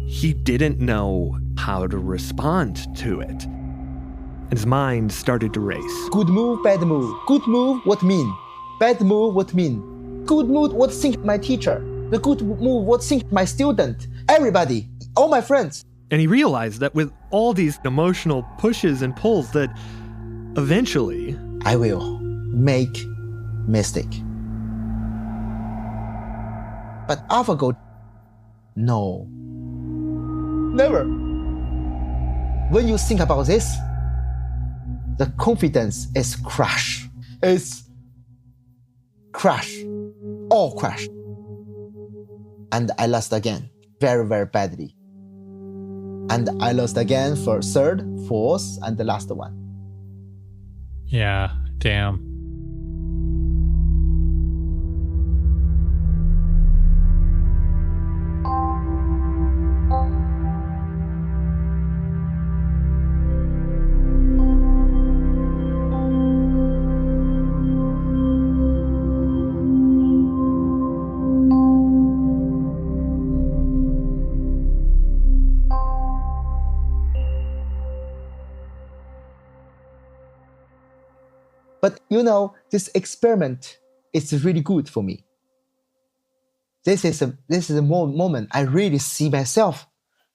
he didn't know how to respond to it. And his mind started to race. Good move, bad move. Good move, what mean? Bad move, what mean? Good move, what think my teacher? The good move, what think my student? Everybody, all my friends. And he realized that with all these emotional pushes and pulls that eventually I will make mistake. But AlphaGo, no. Never. When you think about this, the confidence is crash. It's crash. All crash. And I lost again. Very, very badly. And I lost again for third, fourth, and the last one. Yeah, damn. But you know, this experiment is really good for me. This is a moment I really see myself.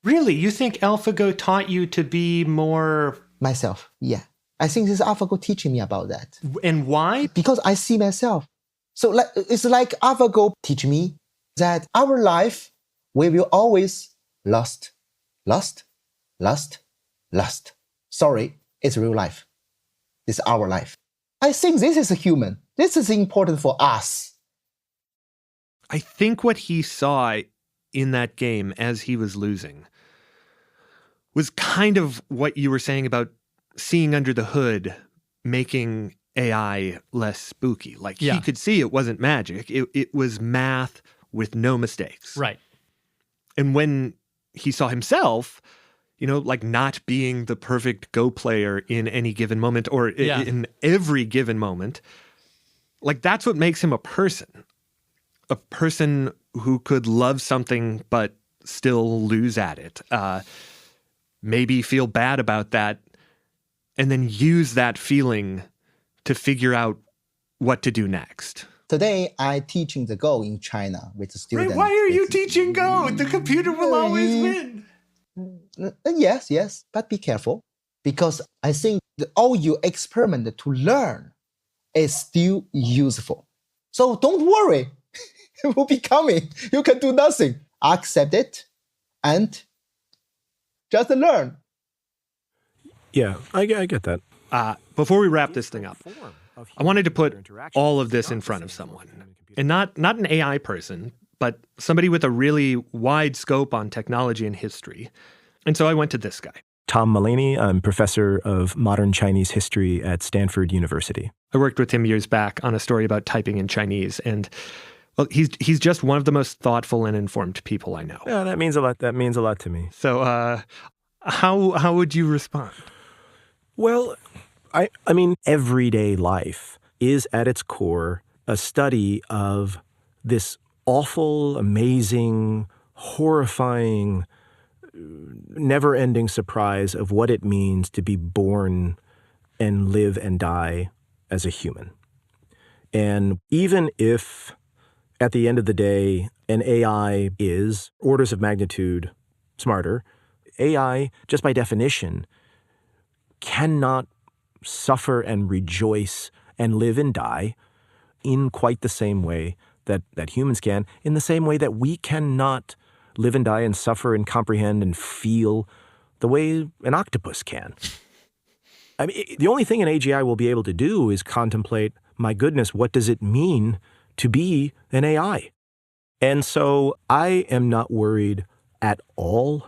Really? You think AlphaGo taught you to be more... Myself, yeah. I think this is AlphaGo teaching me about that. And why? Because I see myself. So it's like AlphaGo teach me that our life, we will always lost. Sorry, it's real life. It's our life. I think this is a human. This is important for us. I think what he saw in that game as he was losing was kind of what you were saying about seeing under the hood, making AI less spooky. Like he could see it wasn't magic. It was math with no mistakes. Right. And when he saw himself, you know, like not being the perfect Go player in any given moment or in every given moment, like that's what makes him a person who could love something but still lose at it. Maybe feel bad about that and then use that feeling to figure out what to do next. Today, I'm teaching the Go in China with the students. Right, why are you teaching Go? The computer will always win. Yes, but be careful. Because I think all you experiment to learn is still useful. So don't worry. It will be coming. You can do nothing. Accept it and just learn. Yeah, I get that. Before we wrap this thing up, I wanted to put all of this in front of someone. And not an AI person, but somebody with a really wide scope on technology and history. And so I went to this guy. Tom Mulaney. I'm professor of modern Chinese history at Stanford University. I worked with him years back on a story about typing in Chinese. And well, he's just one of the most thoughtful and informed people I know. Yeah, that means a lot. That means a lot to me. So how would you respond? Well, I mean, everyday life is at its core a study of this awful, amazing, horrifying, never-ending surprise of what it means to be born and live and die as a human. And even if at the end of the day an AI is orders of magnitude smarter, AI, just by definition, cannot suffer and rejoice and live and die in quite the same way that humans can, in the same way that we cannot live and die and suffer and comprehend and feel the way an octopus can. I mean, the only thing an AGI will be able to do is contemplate my goodness, what does it mean to be an AI? And so I am not worried at all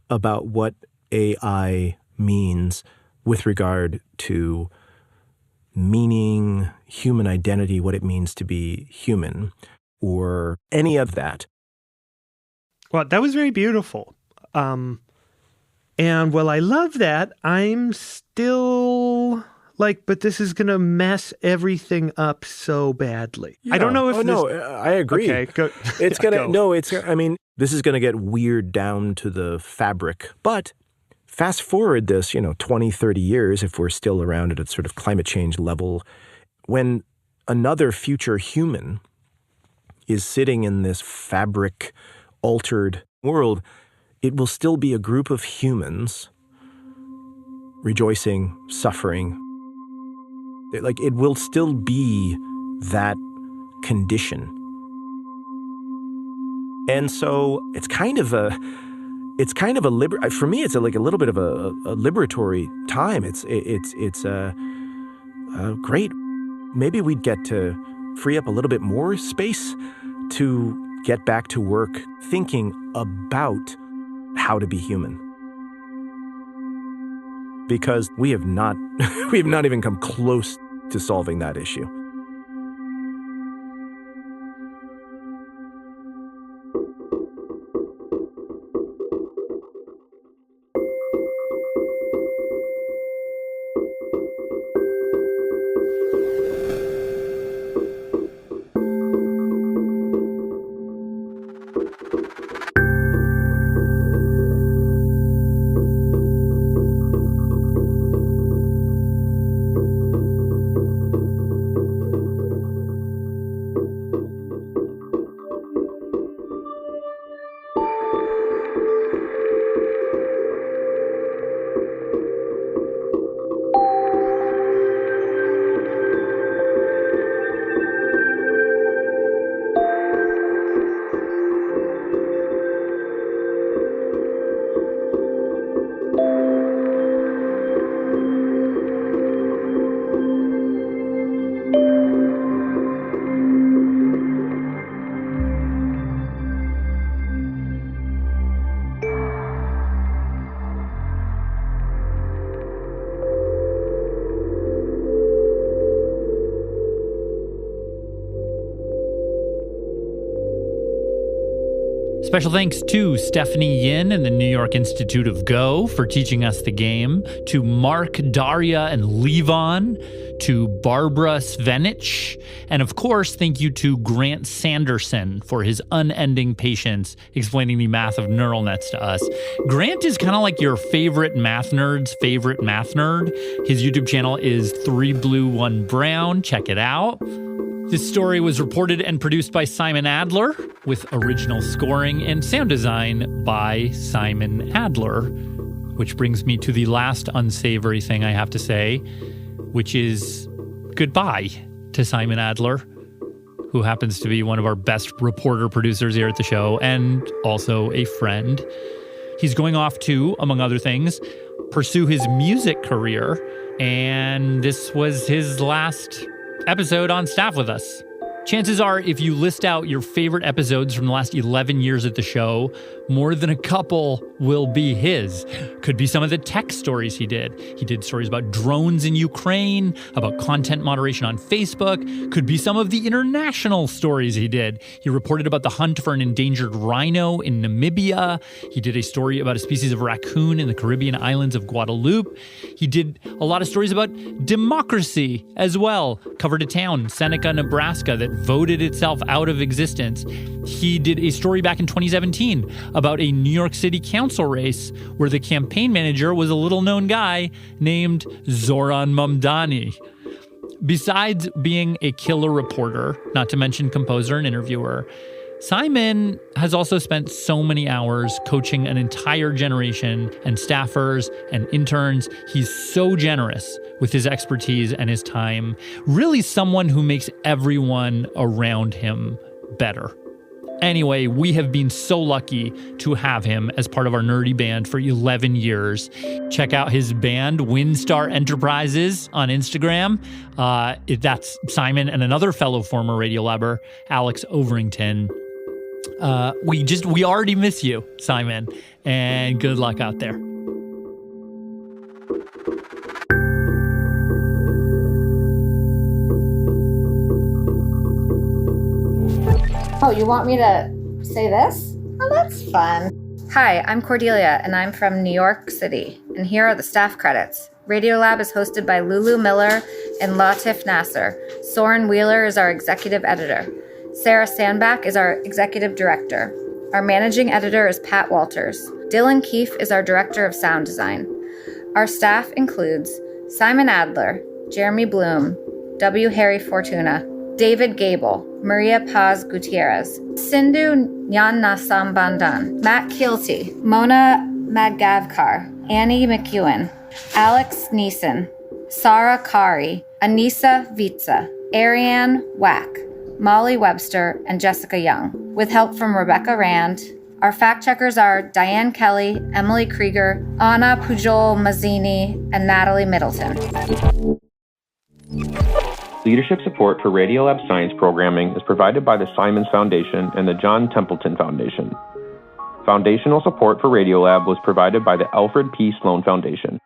about what AI means with regard to meaning, human identity, what it means to be human, or any of that. Well, that was very beautiful. And while I love that, I'm still like, but this is going to mess everything up so badly. Yeah. I don't know if I agree. Okay, go. It's going to, Go. no, it's, I mean, this is going to get weird down to the fabric, but fast forward this, 20, 30 years, if we're still around at a sort of climate change level, when another future human is sitting in this fabric altered world, it will still be a group of humans rejoicing, suffering. Like, it will still be that condition. And so it's kind of a for me, it's like a little bit of a liberatory time. It's great. Maybe we'd get to free up a little bit more space to get back to work thinking about how to be human. Because we have not even come close to solving that issue. Special thanks to Stephanie Yin and the New York Institute of Go for teaching us the game, to Mark, Daria, and Levon, to Barbara Svenich, and of course, thank you to Grant Sanderson for his unending patience explaining the math of neural nets to us. Grant is kind of like your favorite math nerd's favorite math nerd. His YouTube channel is 3 Blue 1 Brown. Check it out. This story was reported and produced by Simon Adler, with original scoring and sound design by Simon Adler, which brings me to the last unsavory thing I have to say, which is goodbye to Simon Adler, who happens to be one of our best reporter producers here at the show and also a friend. He's going off to, among other things, pursue his music career, and this was his last episode on staff with us. Chances are, if you list out your favorite episodes from the last 11 years at the show, more than a couple will be his. Could be some of the tech stories he did. He did stories about drones in Ukraine, about content moderation on Facebook. Could be some of the international stories he did. He reported about the hunt for an endangered rhino in Namibia. He did a story about a species of raccoon in the Caribbean islands of Guadeloupe. He did a lot of stories about democracy as well. Covered a town, Seneca, Nebraska, that voted itself out of existence. He did a story back in 2017 about a New York City council race where the campaign manager was a little-known guy named Zoran Mamdani. Besides being a killer reporter, not to mention composer and interviewer, Simon has also spent so many hours coaching an entire generation and staffers and interns. He's so generous with his expertise and his time. Really someone who makes everyone around him better. Anyway, we have been so lucky to have him as part of our nerdy band for 11 years. Check out his band, Windstar Enterprises, on Instagram. That's Simon and another fellow former Radiolabber, Alex Overington. We already miss you, Simon, and good luck out there. Oh, you want me to say this? Oh, that's fun. Hi, I'm Cordelia, and I'm from New York City. And here are the staff credits. Radiolab is hosted by Lulu Miller and Latif Nasser. Soren Wheeler is our executive editor. Sarah Sandbach is our executive director. Our managing editor is Pat Walters. Dylan Keefe is our director of sound design. Our staff includes Simon Adler, Jeremy Bloom, W. Harry Fortuna, David Gable, Maria Paz Gutierrez, Sindhu Nyannasambandan, Matt Keelty, Mona Madgavkar, Annie McEwen, Alex Neeson, Sarah Kari, Anissa Vitsa, Ariane Wack, Molly Webster, and Jessica Young, with help from Rebecca Rand. Our fact checkers are Diane Kelly, Emily Krieger, Anna Pujol Mazzini, and Natalie Middleton. Leadership support for Radiolab science programming is provided by the Simons Foundation and the John Templeton Foundation. Foundational support for Radiolab was provided by the Alfred P. Sloan Foundation.